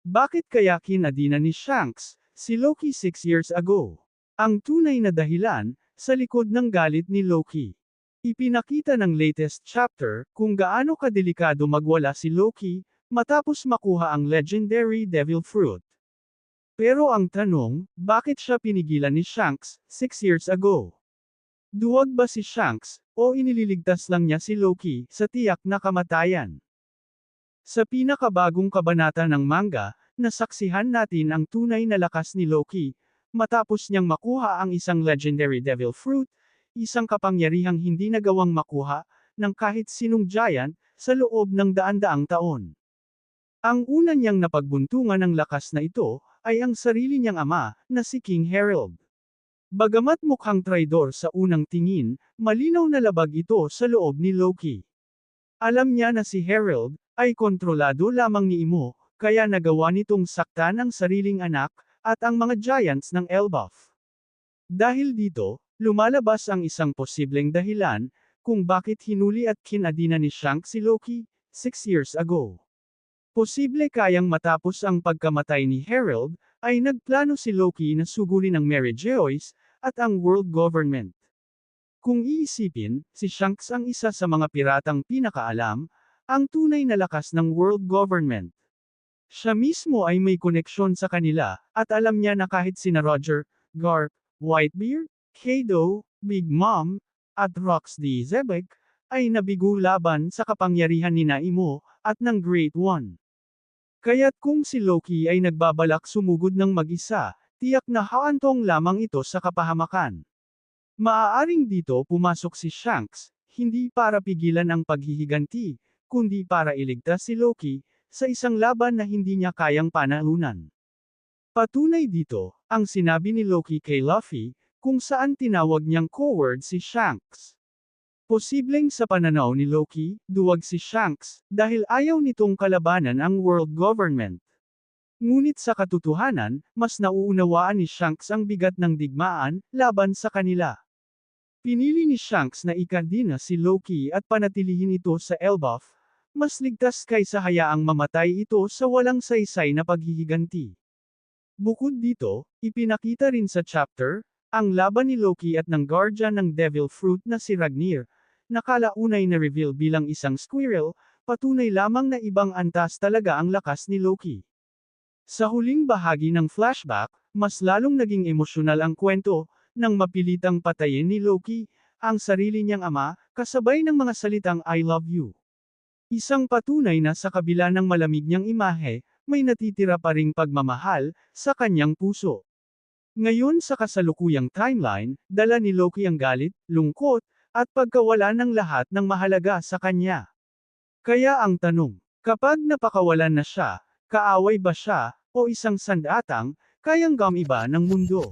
Bakit kaya kinadina ni Shanks si Loki 6 years ago? Ang tunay na dahilan sa likod ng galit ni Loki. Ipinakita ng latest chapter kung gaano kadelikado magwala si Loki matapos makuha ang legendary Devil Fruit. Pero ang tanong, bakit siya pinigilan ni Shanks 6 years ago? Duwag ba si Shanks, o inililigtas lang niya si Loki sa tiyak na kamatayan? Sa pinakabagong kabanata ng manga, nasaksihan natin ang tunay na lakas ni Loki, matapos niyang makuha ang isang legendary Devil Fruit, isang kapangyarihang hindi nagawang makuha ng kahit sinong giant sa loob ng daan-daang taon. Ang una niyang napagbuntungan ng lakas na ito ay ang sarili niyang ama na si King Harold. Bagamat mukhang traidor sa unang tingin, malinaw na labag ito sa loob ni Loki. Alam niya na si Harold ay kontrolado lamang ni Imo, kaya nagawa nitong saktan ang sariling anak at ang mga giants ng Elbaf. Dahil dito, lumalabas ang isang posibleng dahilan kung bakit hinuli at kinadina ni Shanks si Loki 6 years ago. Posible kayang matapos ang pagkamatay ni Harold, ay nagplano si Loki na sugulin ang Mary Joyce, at ang world government. Kung iisipin, si Shanks ang isa sa mga piratang pinakaalam, ang tunay na lakas ng world government. Siya mismo ay may koneksyon sa kanila, at alam niya na kahit sina Roger, Garp, Whitebeard, Kaido, Big Mom, at Rox D. Zebek, ay nabigo laban sa kapangyarihan ni Imo, at ng Great One. Kaya't kung si Loki ay nagbabalak sumugod ng mag-isa, tiyak na haantong lamang ito sa kapahamakan. Maaaring dito pumasok si Shanks, hindi para pigilan ang paghihiganti, kundi para iligtas si Loki, sa isang laban na hindi niya kayang panalunan. Patunay dito, ang sinabi ni Loki kay Luffy, kung saan tinawag niyang coward si Shanks. Posibleng sa pananaw ni Loki, duwag si Shanks, dahil ayaw nitong kalabanan ang world government. Ngunit sa katotohanan, mas nauunawaan ni Shanks ang bigat ng digmaan, laban sa kanila. Pinili ni Shanks na ikadina si Loki at panatilihin ito sa Elbaf, mas ligtas kaysa hayaang mamatay ito sa walang saysay na paghihiganti. Bukod dito, ipinakita rin sa chapter, ang laban ni Loki at ng guardian ng Devil Fruit na si Ragnir, nakalaunay na reveal bilang isang squirrel, patunay lamang na ibang antas talaga ang lakas ni Loki. Sa huling bahagi ng flashback, mas lalong naging emosyonal ang kwento, nang mapilitang patayin ni Loki, ang sarili niyang ama, kasabay ng mga salitang I love you. Isang patunay na sa kabila ng malamig niyang imahe, may natitira pa ring pagmamahal, sa kanyang puso. Ngayon sa kasalukuyang timeline, dala ni Loki ang galit, lungkot, at pagkawala ng lahat ng mahalaga sa kanya. Kaya ang tanong, kapag napakawalan na siya, kaaway ba siya, o isang sandatang, kayang gamiba ng mundo?